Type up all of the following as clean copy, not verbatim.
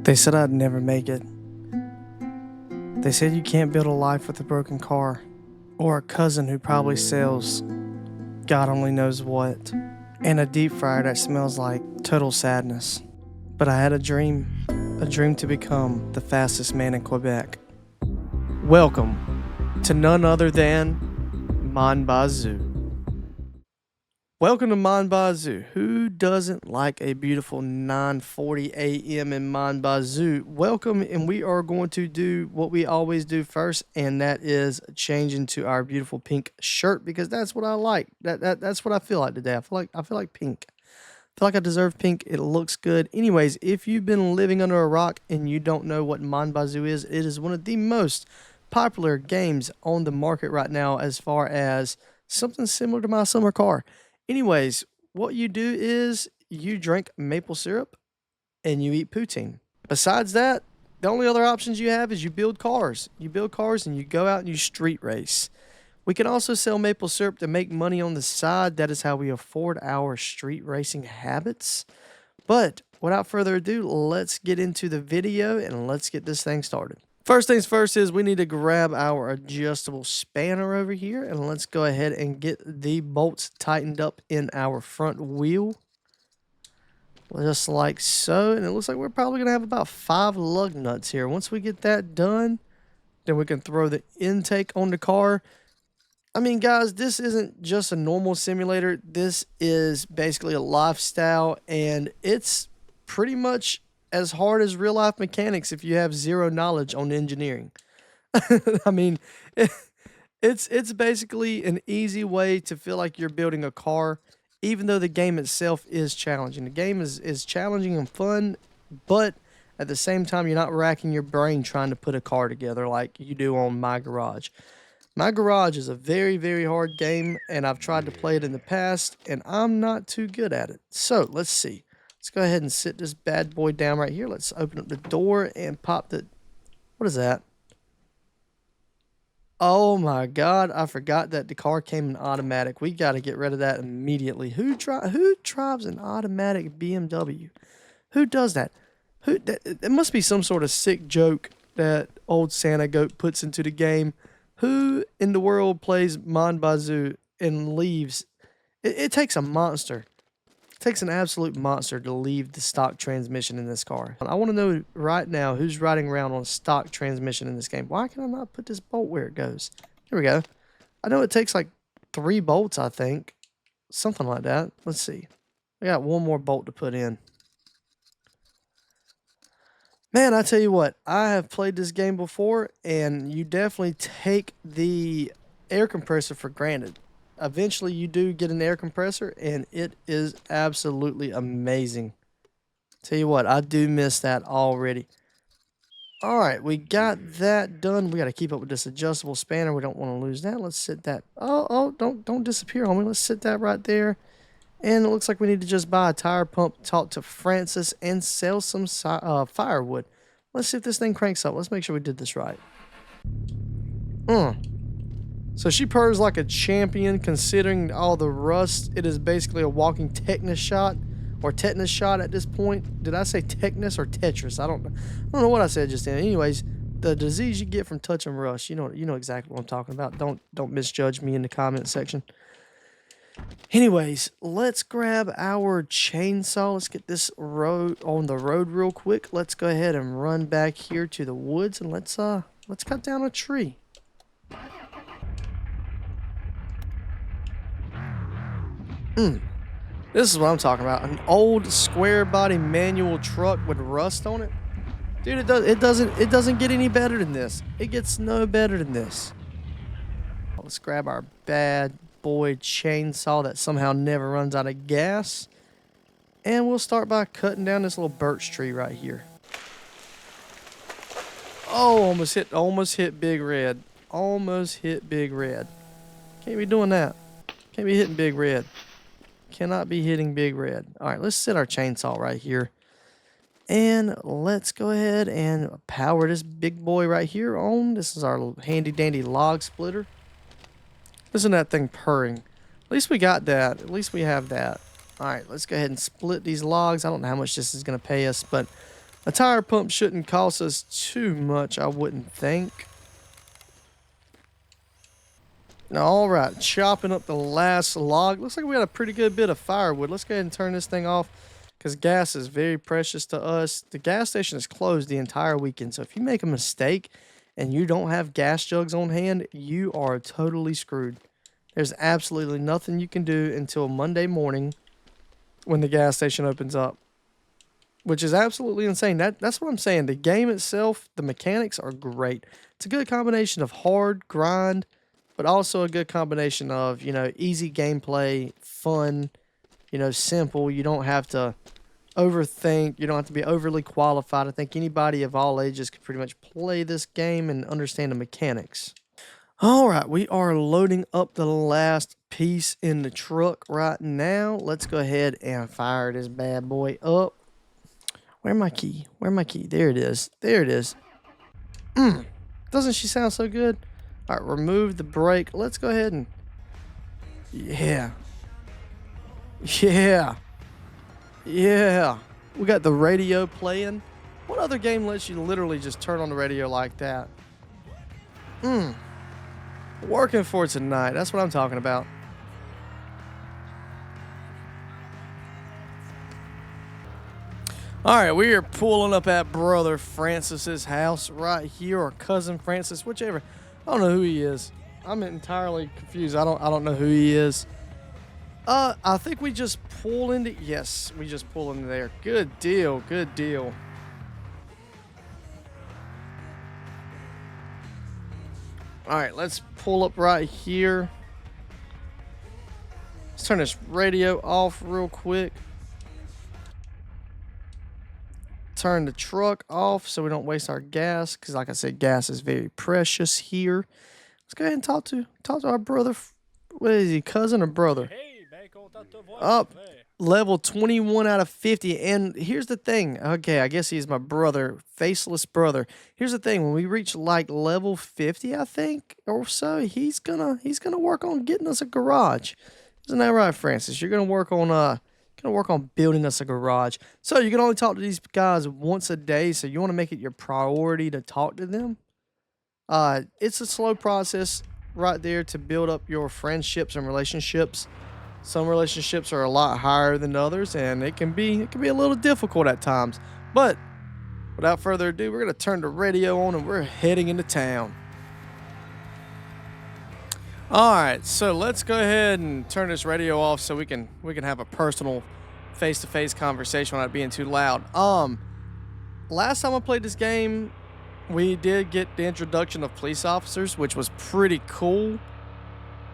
They said I'd never make it. They said you can't build a life with a broken car, or a cousin who probably sells God only knows what, and a deep fryer that smells like total sadness. But I had a dream to become the fastest man in Quebec. Welcome to none other than Mon Bazou. Welcome to Mon Bazou. Who doesn't like a beautiful 9:40 a.m. in Mon Bazou? Welcome, and we are going to do what we always do first, and that is change into our beautiful pink shirt because that's what I like. That's what I feel like today. I feel like pink. I feel like I deserve pink. It looks good. Anyways, if you've been living under a rock and you don't know what Mon Bazou is, it is one of the most popular games on the market right now as far as something similar to my summer car. Anyways, what you do is you drink maple syrup and you eat poutine. Besides that, the only other options you have is you build cars. You build cars and you go out and you street race. We can also sell maple syrup to make money on the side. That is how we afford our street racing habits. But without further ado, let's get into the video and let's get this thing started. First things first is we need to grab our adjustable spanner over here and let's go ahead and get the bolts tightened up in our front wheel. Just like so. And it looks like we're probably going to have about 5 lug nuts here. Once we get that done, then we can throw the intake on the car. I mean, guys, this isn't just a normal simulator. This is basically a lifestyle, and it's pretty much as hard as real life mechanics if you have zero knowledge on engineering. I mean, it's basically an easy way to feel like you're building a car, even though the game itself is challenging. The game is challenging and fun, but at the same time, you're not racking your brain trying to put a car together like you do on My Garage. My Garage is a very, very hard game, and I've tried to play it in the past, and I'm not too good at it. So, let's see. Let's go ahead and sit this bad boy down right here. Let's open up the door and pop the... What is that? Oh my God, I forgot that the car came in automatic. We got to get rid of that immediately. Who drives an automatic BMW? Who does that? It must be some sort of sick joke that old Santa Goat puts into the game. Who in the world plays Mon Bazou and leaves? It takes a monster. It takes an absolute monster to leave the stock transmission in this car. I want to know right now who's riding around on a stock transmission in this game. Why can I not put this bolt where it goes? Here we go. I know it takes like 3 bolts, I think. Something like that. Let's see. I got 1 more bolt to put in. Man, I tell you what, I have played this game before, and you definitely take the air compressor for granted. Eventually, you do get an air compressor, and it is absolutely amazing. Tell you what, I do miss that already. All right, we got that done. We got to keep up with this adjustable spanner. We don't want to lose that. Let's sit that. Oh, don't disappear on me. Let's sit that right there. And it looks like we need to just buy a tire pump, talk to Francis, and sell some firewood. Let's see if this thing cranks up. Let's make sure we did this right. So she purrs like a champion considering all the rust. It is basically a walking tetanus shot or tetanus shot at this point. Did I say tetanus or Tetris? I don't know what I said just then. Anyways, the disease you get from touching rust. You know exactly what I'm talking about. Don't misjudge me in the comment section. Anyways, let's grab our chainsaw. Let's get this on the road real quick. Let's go ahead and run back here to the woods and let's cut down a tree. This is what I'm talking about. An old square body manual truck with rust on it. Dude, it doesn't get any better than this. It gets no better than this. Let's grab our bad boy chainsaw that somehow never runs out of gas. And we'll start by cutting down this little birch tree right here. Oh, almost hit Big Red. Almost hit Big Red. Can't be doing that. Can't be hitting Big Red. Cannot be hitting Big Red. All right, let's set our chainsaw right here. And let's go ahead and power this big boy right here on. This is our handy dandy log splitter. Listen to that thing purring. At least we got that. At least we have that. All right, let's go ahead and split these logs. I don't know how much this is going to pay us, but A tire pump shouldn't cost us too much, I wouldn't think. All right, chopping up the last log. Looks like we got a pretty good bit of firewood. Let's go ahead and turn this thing off because gas is very precious to us. The gas station is closed the entire weekend, so if you make a mistake and you don't have gas jugs on hand, you are totally screwed. There's absolutely nothing you can do until Monday morning when the gas station opens up, which is absolutely insane. That's what I'm saying. The game itself, the mechanics are great. It's a good combination of hard grind, but also a good combination of, you know, easy gameplay, fun, you know, simple. You don't have to overthink. You don't have to be overly qualified. I think anybody of all ages could pretty much play this game and understand the mechanics. All right, we are loading up the last piece in the truck right now. Let's go ahead and fire this bad boy up. Where's my key? Where's my key? There it is. There it is. Doesn't she sound so good? All right, remove the brake. Let's go ahead and... Yeah. Yeah. Yeah. We got the radio playing. What other game lets you literally just turn on the radio like that? Working for tonight. That's what I'm talking about. All right, we are pulling up at Brother Francis's house right here, or Cousin Francis, whichever. I don't know who he is. I'm entirely confused. I don't know who he is. I think we just pull into... Yes, we just pull into there. Good deal. Good deal. All right, let's pull up right here. Let's turn this radio off real quick. Turn the truck off so we don't waste our gas, because like I said, gas is very precious here. Let's go ahead and talk to our brother. What is he, cousin or brother? Up level 21 out of 50. And here's the thing. Okay, I guess he's my brother, faceless brother. Here's the thing. When we reach like level 50, I think, or so, he's gonna work on getting us a garage. Isn't that right, Francis? You're gonna work on building us a garage. So you can only talk to these guys once a day. So you want to make it your priority to talk to them. It's a slow process right there to build up your friendships and relationships. Some relationships are a lot higher than others, and it can be a little difficult at times. But without further ado, we're gonna turn the radio on and we're heading into town. All right, so let's go ahead and turn this radio off so we can have a personal face-to-face conversation without being too loud. Last time I played this game, we did get the introduction of police officers, which was pretty cool.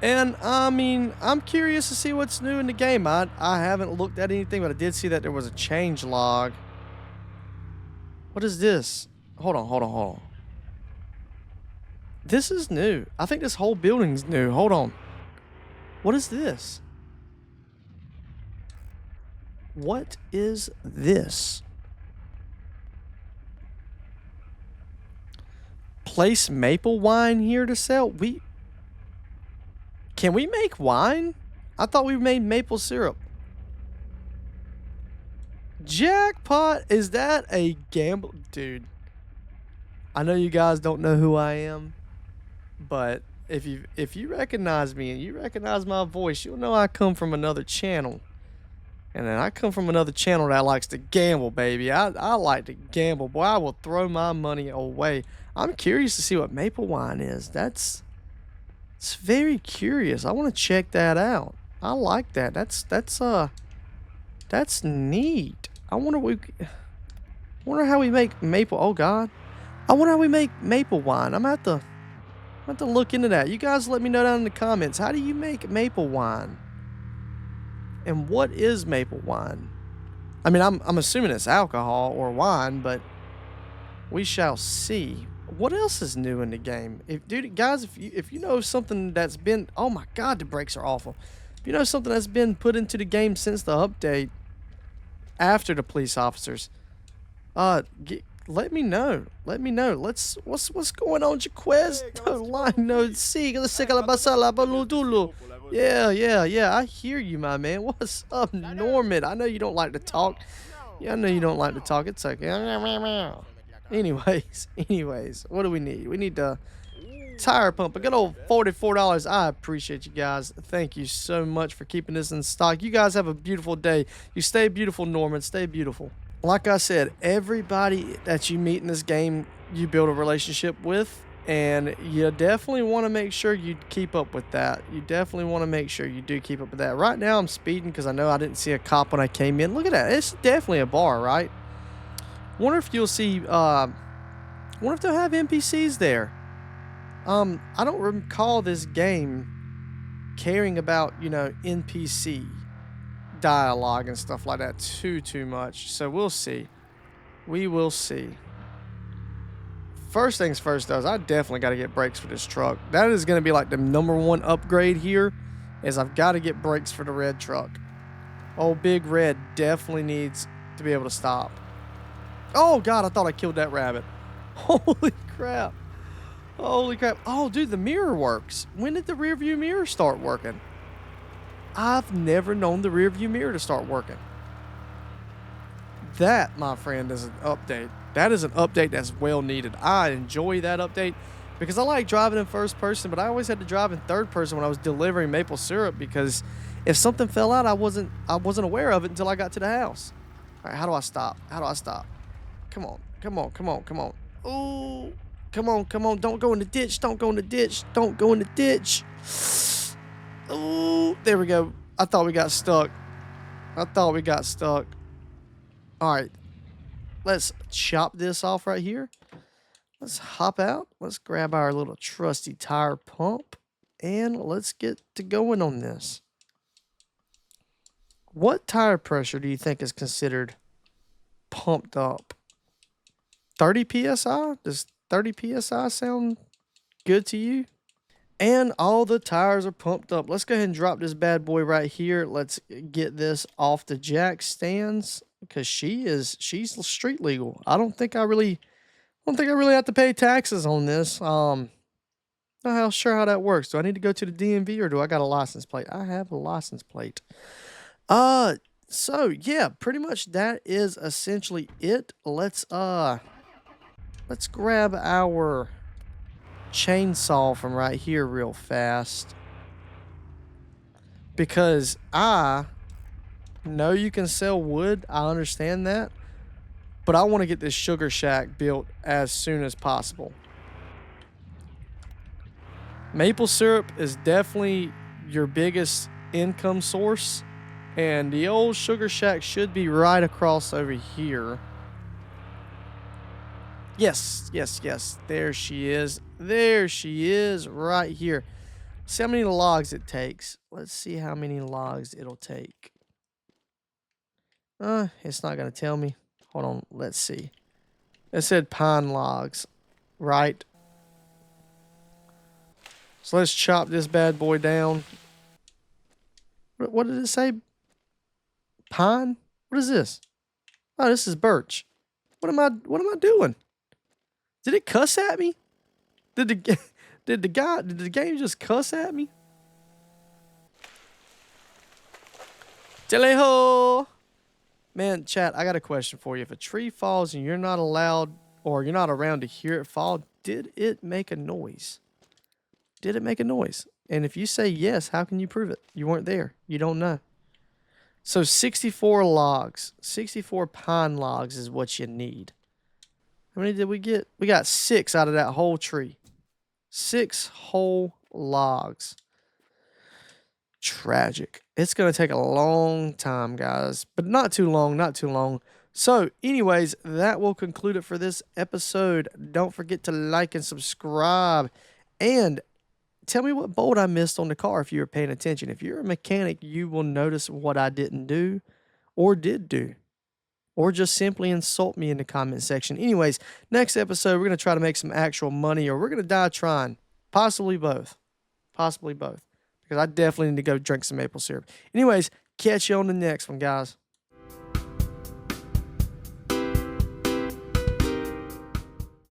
And I mean, I'm curious to see what's new in the game. I haven't looked at anything, but I did see that there was a change log. What is this? Hold on. This is new. I think this whole building's new. Hold on. What is this? What is this? Place maple wine here to sell? Can we make wine? I thought we made maple syrup. Jackpot! Is that a gamble? Dude, I know you guys don't know who I am, but if you recognize me and you recognize my voice, you'll know I come from another channel. And then I come from another channel that likes to gamble, baby. I like to gamble. Boy, I will throw my money away. I'm curious to see what maple wine is. It's very curious. I want to check that out. I like that. That's neat. I wonder how we make maple. Oh God, I wonder how we make maple wine. I'm gonna have to look into that. You guys, let me know down in the comments. How do you make maple wine? And what is maple wine? I mean, I'm assuming it's alcohol or wine, but we shall see. What else is new in the game? Guys, if you know something that's been... Oh my God, the brakes are awful. If you know something that's been put into the game since the update, after the police officers, let me know. Let me know. What's going on, Jaquez? Yeah. I hear you, my man. What's up, Norman? I know you don't like to talk. Yeah, I know you don't like to talk. It's like, anyways, what do we need? We need the tire pump. A good old $44. I appreciate you guys. Thank you so much for keeping this in stock. You guys have a beautiful day. You stay beautiful, Norman. Stay beautiful. Like I said, everybody that you meet in this game, you build a relationship with. And you definitely want to make sure you keep up with that. You definitely want to make sure you do keep up with that. Right now, I'm speeding because I know I didn't see a cop when I came in. Look at that. It's definitely a bar, right? Wonder if you'll see, wonder if they'll have NPCs there. I don't recall this game caring about, NPC dialogue and stuff like that too much. So we'll see. We will see. First things first, though, is I definitely got to get brakes for this truck. That is going to be like the #1 upgrade here, is I've got to get brakes for the red truck. Old Big Red definitely needs to be able to stop. Oh, God, I thought I killed that rabbit. Holy crap. Holy crap. Oh, dude, the mirror works. When did the rear view mirror start working? I've never known the rear view mirror to start working. That, my friend, is an update. That is an update that's well needed. I enjoy that update because I like driving in first person, but I always had to drive in third person when I was delivering maple syrup because if something fell out, I wasn't aware of it until I got to the house. All right, how do I stop? How do I stop? Come on. Ooh, come on. Don't go in the ditch. Don't go in the ditch. Ooh, there we go. I thought we got stuck. All right. Let's chop this off right here. Let's hop out. Let's grab our little trusty tire pump. And let's get to going on this. What tire pressure do you think is considered pumped up? 30 PSI? Does 30 PSI sound good to you? And all the tires are pumped up. Let's go ahead and drop this bad boy right here. Let's get this off the jack stands. Because she's street legal. I don't think I really have to pay taxes on this. Not sure how that works. Do I need to go to the DMV or do I got a license plate? I have a license plate. So yeah, pretty much that is essentially it. Let's grab our chainsaw from right here real fast. Because no, you can sell wood. I understand that. But I want to get this sugar shack built as soon as possible. Maple syrup is definitely your biggest income source. And the old sugar shack should be right across over here. Yes. There she is. Right here. See how many logs it takes. Let's see how many logs it'll take. It's not going to tell me. Hold on, let's see. It said pine logs, right? So let's chop this bad boy down. What did it say? Pine? What is this? Oh, this is birch. What am I doing? Did it cuss at me? Did the game just cuss at me? Teleho! Man, chat, I got a question for you. If a tree falls and you're not allowed or you're not around to hear it fall, did it make a noise? Did it make a noise? And if you say yes, how can you prove it? You weren't there. You don't know. So 64 logs, 64 pine logs is what you need. How many did we get? We got 6 out of that whole tree. 6 whole logs. Tragic. It's going to take a long time, guys, but not too long. So anyways, that will conclude it for this episode. Don't forget to like and subscribe and tell me what bolt I missed on the car if you were paying attention. If you're a mechanic, you will notice what I didn't do or did do, or just simply insult me in the comment section. Anyways, next episode, we're going to try to make some actual money, or we're going to die trying. Possibly both. Because I definitely need to go drink some maple syrup. Anyways, catch you on the next one, guys.